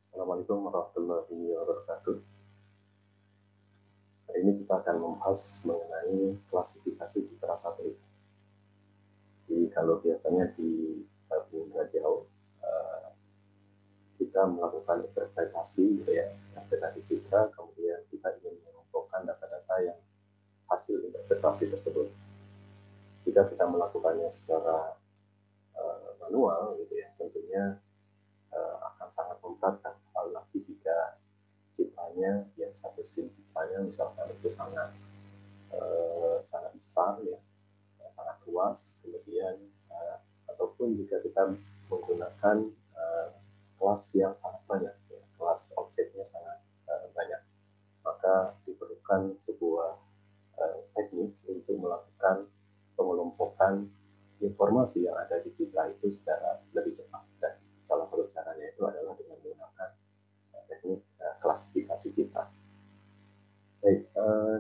Assalamualaikum warahmatullahi wabarakatuh. Hari ini kita akan membahas mengenai klasifikasi citra satelit. Jadi kalau biasanya di dunia jauh kita melakukan interpretasi, gitu ya, interpretasi citra, kemudian kita ingin mengumpulkan data-data yang hasil interpretasi tersebut. Jika kita melakukannya secara manual, gitu ya, tentunya akan sangat memberatkan. Apalagi jika citranya yang satu scene citranya misalkan itu sangat besar, ya, sangat luas, kemudian ataupun jika kita menggunakan kelas yang sangat banyak, ya, kelas objeknya sangat banyak, maka diperlukan sebuah teknik untuk melakukan pengelompokan informasi yang ada di citra itu secara lebih cepat. Dan salah satu caranya itu adalah dengan menggunakan teknik klasifikasi citra. Baik,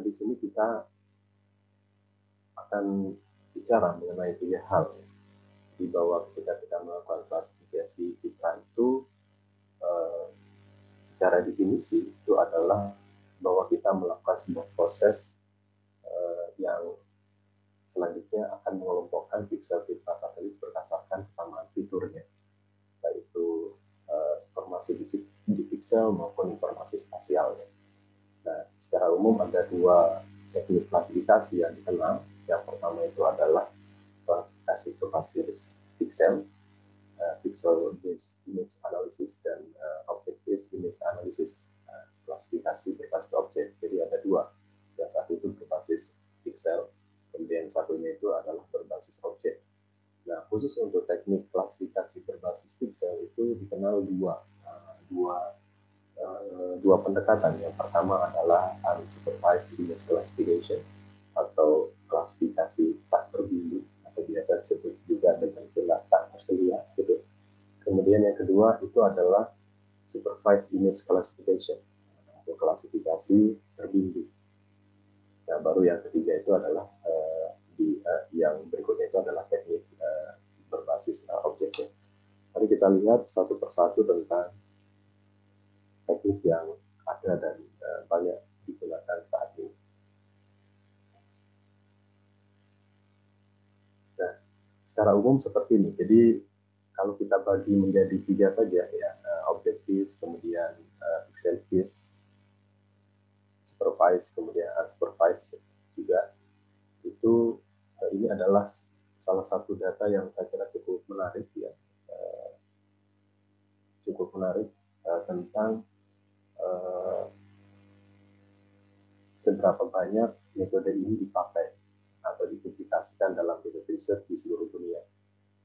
di sini kita akan bicara mengenai 3 hal. Di bawah ketika kita melakukan klasifikasi citra itu, secara definisi itu adalah bahwa kita melakukan sebuah proses yang selanjutnya akan mengelompokkan piksel citra satelit berdasarkan kesamaan fiturnya, baik itu informasi di piksel maupun informasi spasialnya. Nah, secara umum ada 2 teknik klasifikasi yang dikenal. Yang pertama itu adalah klasifikasi berbasis piksel, pixel based image analysis, dan object based image analysis, klasifikasi berbasis objek. Jadi ada 2, yang satu itu berbasis piksel, kemudian satunya itu adalah berbasis objek. Nah, khusus untuk teknik klasifikasi berbasis piksel itu dikenal dua pendekatan. Yang pertama adalah unsupervised image classification atau klasifikasi tak terbimbing, atau biasa disebut juga dengan istilah tak tersedia, gitu. Kemudian yang kedua itu adalah supervised image classification atau klasifikasi terbimbing. Nah, baru yang ketiga itu adalah yang berikutnya itu adalah teknik berbasis objeknya. Mari kita lihat satu persatu tentang teknik yang ada dan banyak digunakan saat ini. Nah, secara umum seperti ini. Jadi kalau kita bagi menjadi 3 saja, ya, object based, kemudian pixel based, supervised, kemudian unsupervised juga, itu ini adalah salah satu data yang saya kira cukup menarik, ya, cukup menarik tentang seberapa banyak metode ini dipakai atau dipublikasikan dalam riset di seluruh dunia.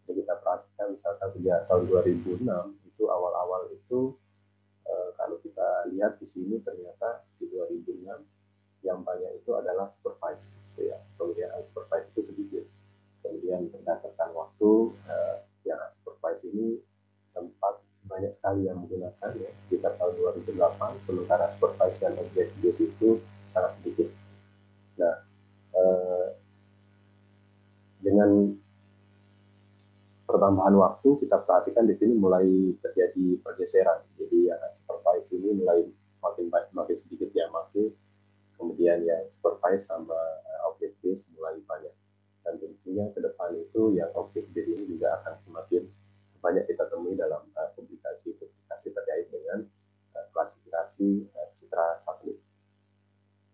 Jadi kita perhatikan misalkan sejak tahun 2006 itu awal-awal itu kalau kita lihat di sini ternyata di 2006 yang banyak itu adalah supervised, gitu ya. Kemudian unsupervised itu sedikit. Kemudian berdasarkan waktu yang unsupervised ini sempat banyak sekali yang menggunakan, ya, sekitar tahun 2008, sementara supervised dan object based itu sangat sedikit. Nah, dengan pertambahan waktu kita perhatikan di sini mulai terjadi pergeseran. Jadi yang supervised ini mulai makin sedikit yang pakai, kemudian yang supervised sama object based mulai banyak. Dan tentunya ke depan itu yang object based ini juga akan semakin banyak kita temui dalam publikasi terkait dengan klasifikasi citra satelit.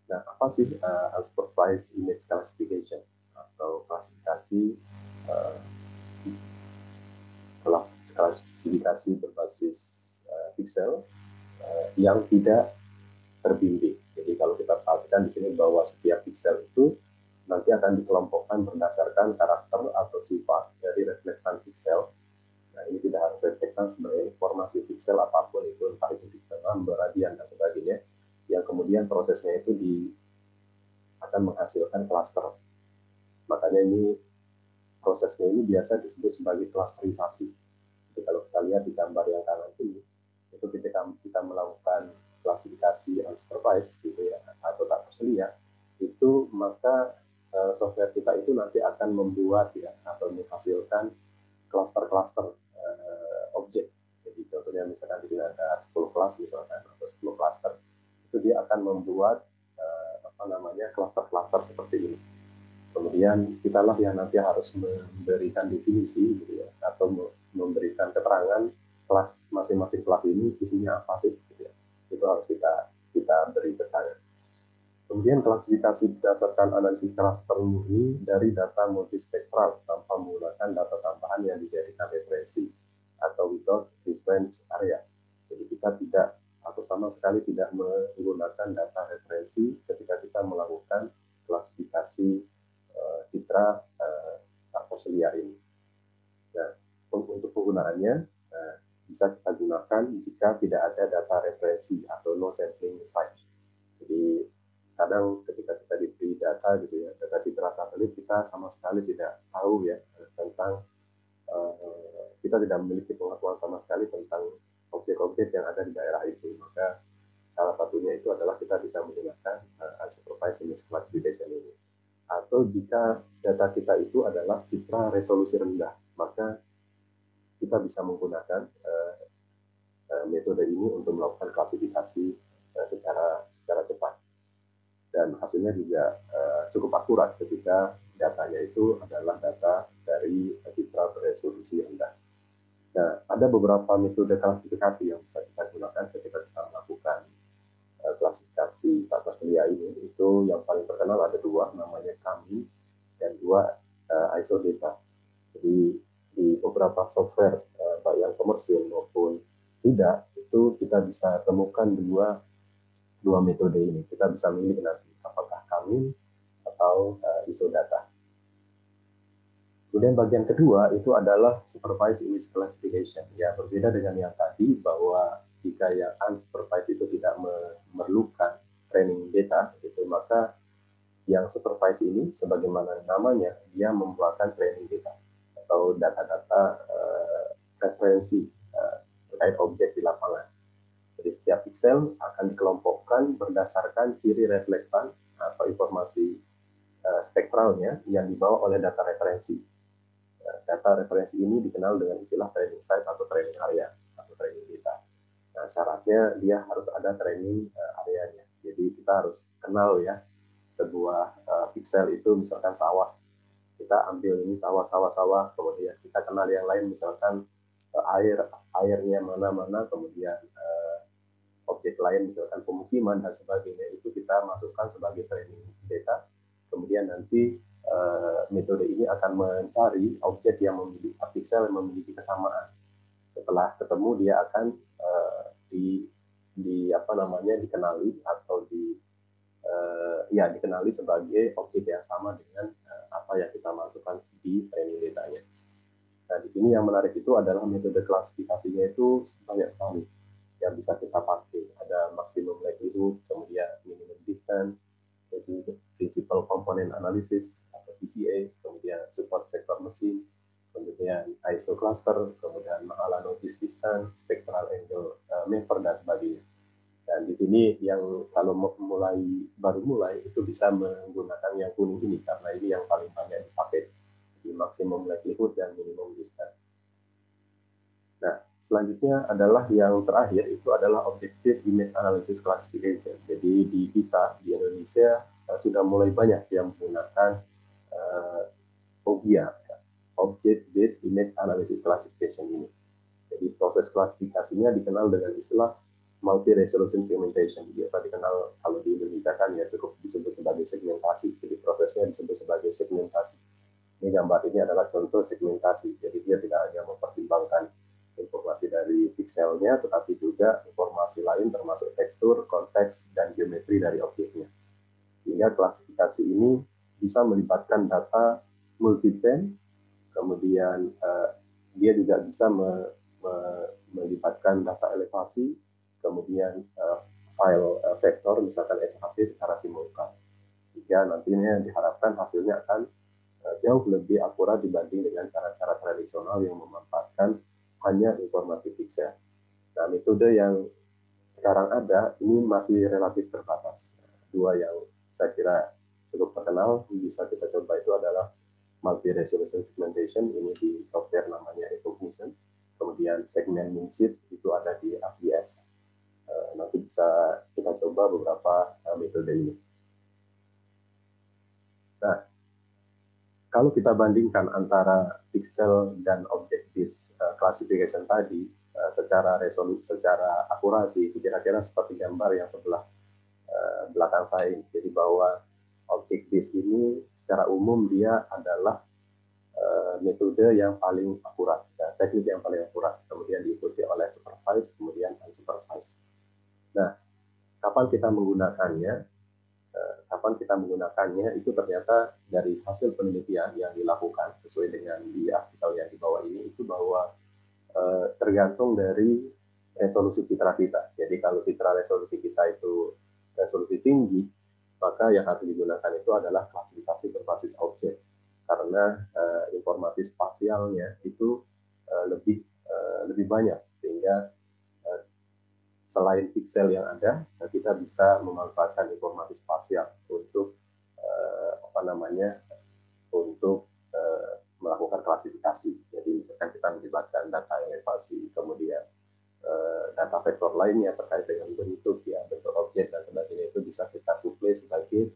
Nah, apa sih unsupervised image classification atau klasifikasi klasifikasi berbasis piksel yang tidak terbimbing. Jadi kalau kita perhatikan di sini bahwa setiap piksel itu nanti akan dikelompokkan berdasarkan karakter atau sifat dari reflektan piksel. Nah, ini tidak harus reflektan sebagai informasi piksel apapun itu, entah itu piksel number, radian, dan sebagainya, yang kemudian prosesnya itu akan menghasilkan klaster. Makanya ini prosesnya ini biasa disebut sebagai klasterisasi. Jadi kalau kita lihat di gambar yang kanan ini, itu ketika kita melakukan klasifikasi unsupervised, gitu ya, atau tak tersedia, itu maka software kita itu nanti akan membuat, ya, atau menghasilkan klaster-klaster objek. Jadi contohnya contohnya misalkan di sini ada 10 kelas misalkan atau 10 klaster, itu dia akan membuat klaster-klaster seperti ini. Kemudian kitalah yang nanti harus memberikan definisi gitu ya, atau memberikan keterangan kelas masing-masing kelas ini isinya apa sih gitu ya. Itu harus kita beri keterangan. Kemudian klasifikasi berdasarkan analisis klaster murni dari data multispektral tanpa menggunakan data tambahan yang dijadikan referensi atau without reference area. Jadi kita tidak atau sama sekali tidak menggunakan data referensi ketika kita melakukan klasifikasi citra taktos liar ini. Nah, untuk penggunaannya bisa kita gunakan jika tidak ada data referensi atau no sampling size. Jadi kadang ketika kita diberi data gitu ya, data citra satelit, kita sama sekali tidak tahu ya tentang kita tidak memiliki pengetahuan sama sekali tentang objek-objek yang ada di daerah itu. Maka salah satunya itu adalah kita bisa menggunakan unsupervised image classification ini. Atau jika data kita itu adalah citra resolusi rendah, maka kita bisa menggunakan metode ini untuk melakukan klasifikasi secara cepat. Dan hasilnya juga cukup akurat ketika datanya itu adalah data dari citra beresolusi rendah. Nah, ada beberapa metode klasifikasi yang bisa kita gunakan ketika kita melakukan klasifikasi tata surya ini. Itu yang paling terkenal ada dua, namanya Kami dan dua ISOData. Jadi di beberapa software baik yang komersil maupun tidak, itu kita bisa temukan dua metode ini. Kita bisa milih nanti apakah Kami atau ISOData. Kemudian bagian kedua itu adalah supervised image classification. Ya, berbeda dengan yang tadi bahwa jika yang unsupervised itu tidak memerlukan training data, gitu, maka yang supervised ini, sebagaimana namanya, dia membuatkan training data atau data-data referensi terkait objek di lapangan. Jadi setiap pixel akan dikelompokkan berdasarkan ciri reflektan atau informasi spektralnya yang dibawa oleh data referensi. Data referensi ini dikenal dengan istilah training site atau training area atau training data. Nah, syaratnya dia harus ada training areanya. Jadi kita harus kenal ya sebuah pixel itu, misalkan sawah. Kita ambil ini sawah, kemudian kita kenal yang lain, misalkan airnya mana-mana, kemudian objek lain misalkan pemukiman dan sebagainya, itu kita masukkan sebagai training data. Kemudian nanti metode ini akan mencari objek yang memiliki pixel yang memiliki kesamaan. Setelah ketemu dia akan dikenali atau dikenali sebagai objek yang sama dengan apa yang kita masukkan di training datanya. Nah, di sini yang menarik itu adalah metode klasifikasinya itu banyak sekali yang bisa kita pakai. Ada maximum likelihood, kemudian minimum distance, principal component analysis atau PCA, kemudian support vector machine, kemudian ISO cluster, kemudian Mahala notice distance, spectral angle mapper, dan sebagainya. Dan di sini yang kalau baru mulai itu bisa menggunakan yang kuning ini karena ini yang paling banyak dipakai, di maximum likelihood dan minimum distance. Nah, selanjutnya adalah yang terakhir, itu adalah object-based image analysis classification. Jadi di kita, di Indonesia, sudah mulai banyak yang menggunakan OGIA, object-based image analysis classification ini. Jadi proses klasifikasinya dikenal dengan istilah multi-resolution segmentation. Biasa dikenal kalau di Indonesia kan ya cukup disebut sebagai segmentasi. Jadi prosesnya disebut sebagai segmentasi. Ini gambar ini adalah contoh segmentasi. Jadi dia tidak hanya mempertimbangkan informasi dari pixelnya, tetapi juga informasi lain termasuk tekstur, konteks, dan geometri dari objeknya. Sehingga klasifikasi ini bisa melibatkan data multi-band, kemudian dia juga bisa melibatkan data elevasi, kemudian file vektor, misalkan SHP secara simultan. Sehingga nantinya diharapkan hasilnya akan jauh lebih akurat dibanding dengan cara-cara tradisional yang memanfaatkan hanya informasi pixel. Nah, metode yang sekarang ada ini masih relatif terbatas. Dua yang saya kira cukup terkenal bisa kita coba itu adalah multi-resolution segmentation, ini di software namanya Evofusion. kemudian segmen mean-seed itu ada di AWS. Nanti bisa kita coba beberapa metode ini. Nah, kalau kita bandingkan antara pixel dan object-based classification tadi, secara resolusi, secara akurasi, itu kira-kira seperti gambar yang sebelah belakang saya ini. Jadi bahwa object-based ini secara umum dia adalah metode yang paling akurat, teknik yang paling akurat, kemudian diikuti oleh supervised, kemudian unsupervised. Nah, kapan kita menggunakannya itu ternyata dari hasil penelitian yang dilakukan sesuai dengan di artikel yang di bawah ini itu bahwa tergantung dari resolusi citra kita. Jadi kalau citra resolusi kita itu resolusi tinggi, maka yang harus digunakan itu adalah klasifikasi berbasis objek karena informasi spasialnya itu lebih banyak, sehingga selain pixel yang ada, kita bisa memanfaatkan informasi spasial untuk untuk melakukan klasifikasi. Jadi misalkan kita melibatkan data elevasi, kemudian data vektor lainnya terkait dengan bentuk objek dan sebagainya, itu bisa kita suplai sebagai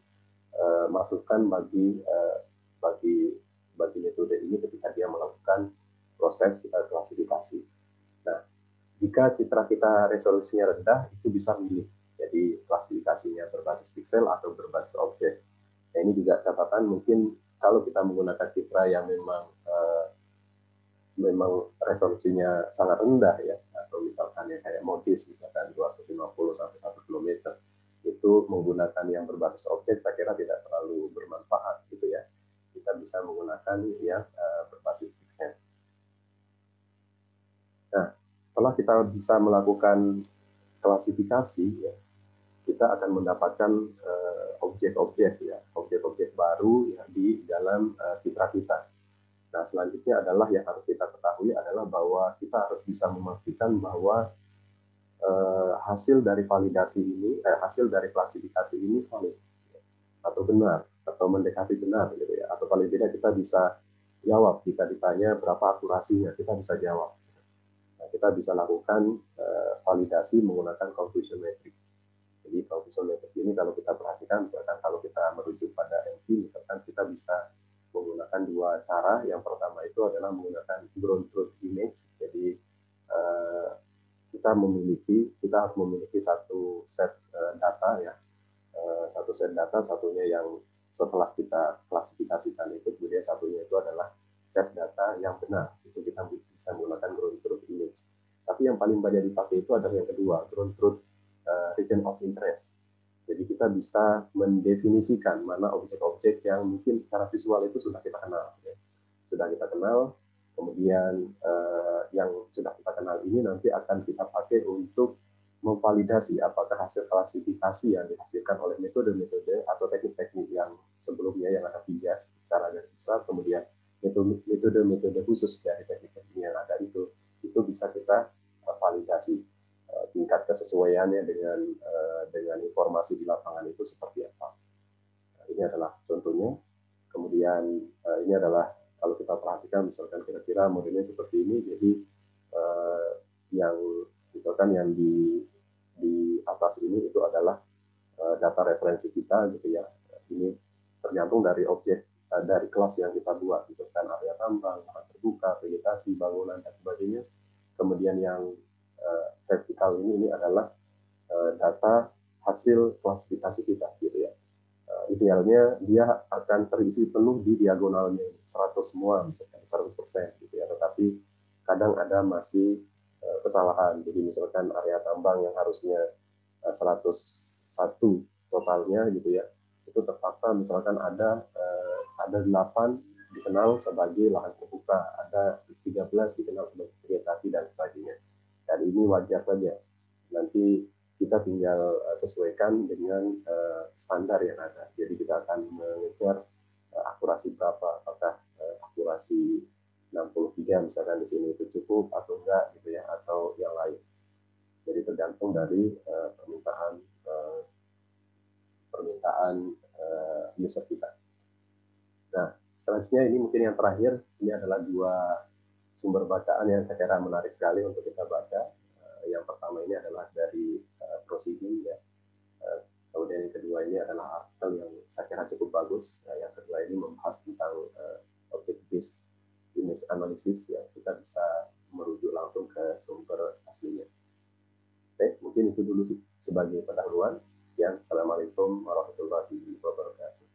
masukan bagi metode ini ketika dia melakukan proses klasifikasi. Nah, jika citra kita resolusinya rendah, itu bisa milih. Jadi klasifikasinya berbasis pixel atau berbasis objek. Nah, ini juga catatan, mungkin kalau kita menggunakan citra yang memang resolusinya sangat rendah ya, atau misalkan ya kayak modis misalkan 250 sampai 1 km, itu menggunakan yang berbasis objek saya kira tidak terlalu bermanfaat gitu ya. Kita bisa menggunakan yang berbasis pixel. Nah, setelah kita bisa melakukan klasifikasi ya, kita akan mendapatkan objek-objek baru ya di dalam citra kita. Nah, selanjutnya adalah yang harus kita ketahui adalah bahwa kita harus bisa memastikan bahwa hasil dari klasifikasi ini valid atau benar atau mendekati benar gitu ya, atau paling tidak kita bisa jawab jika ditanya berapa akurasinya, kita bisa jawab. Nah, kita bisa lakukan validasi menggunakan confusion metric. Jadi confusion metric ini kalau kita perhatikan, misalkan kalau kita merujuk pada NP, misalkan kita bisa menggunakan dua cara. Yang pertama itu adalah menggunakan ground truth image. Jadi kita harus memiliki satu set data ya, satunya yang setelah kita klasifikasikan itu, kemudian satunya itu adalah set data yang benar. Itu kita bisa menggunakan ground truth image. Tapi yang paling banyak dipakai itu adalah yang kedua, ground truth region of interest. Jadi kita bisa mendefinisikan mana objek-objek yang mungkin secara visual itu sudah kita kenal. Ya. Sudah kita kenal, kemudian yang sudah kita kenal ini nanti akan kita pakai untuk memvalidasi apakah hasil klasifikasi yang dihasilkan oleh metode-metode atau teknik-teknik yang sebelumnya yang ada 3 secara garis besar, kemudian metode-metode khusus dari teknik-teknik yang ada itu bisa kita validasi tingkat kesesuaiannya dengan informasi di lapangan itu seperti apa. Nah, ini adalah contohnya. Kemudian ini adalah kalau kita perhatikan misalkan kira-kira modelnya seperti ini. Jadi yang misalkan yang di atas ini itu adalah data referensi kita gitu ya. Ini tergantung dari objek dari kelas yang kita buat, misalkan area tambang, lahan terbuka, vegetasi, bangunan dan sebagainya. Kemudian yang vertikal ini adalah data hasil klasifikasi kita gitu ya. Idealnya dia akan terisi penuh di diagonalnya 100 semua, misalkan 100% gitu ya. Tetapi kadang ada masih kesalahan. Jadi misalkan area tambang yang harusnya 101 totalnya gitu ya, itu terpaksa misalkan ada 8 dikenal sebagai lahan terbuka, ada 13 dikenal sebagai vegetasi dan sebagainya. Dan ini wajar saja. Nanti kita tinggal sesuaikan dengan standar yang ada. Jadi kita akan mengejar akurasi berapa, apakah akurasi 63 misalkan di sini itu cukup atau enggak gitu ya, atau yang lain. Jadi tergantung dari permintaan user kita. Nah, selanjutnya ini mungkin yang terakhir, ini adalah sumber bacaan yang saya kira menarik sekali untuk kita baca. Yang pertama ini adalah dari Proceeding ya. Kemudian yang kedua ini adalah artikel yang saya kira cukup bagus. Yang kedua ini membahas tentang topik based image analysis ya. Kita bisa merujuk langsung ke sumber aslinya. Oke, mungkin itu dulu sebagai pendahuluan. Assalamualaikum warahmatullahi wabarakatuh.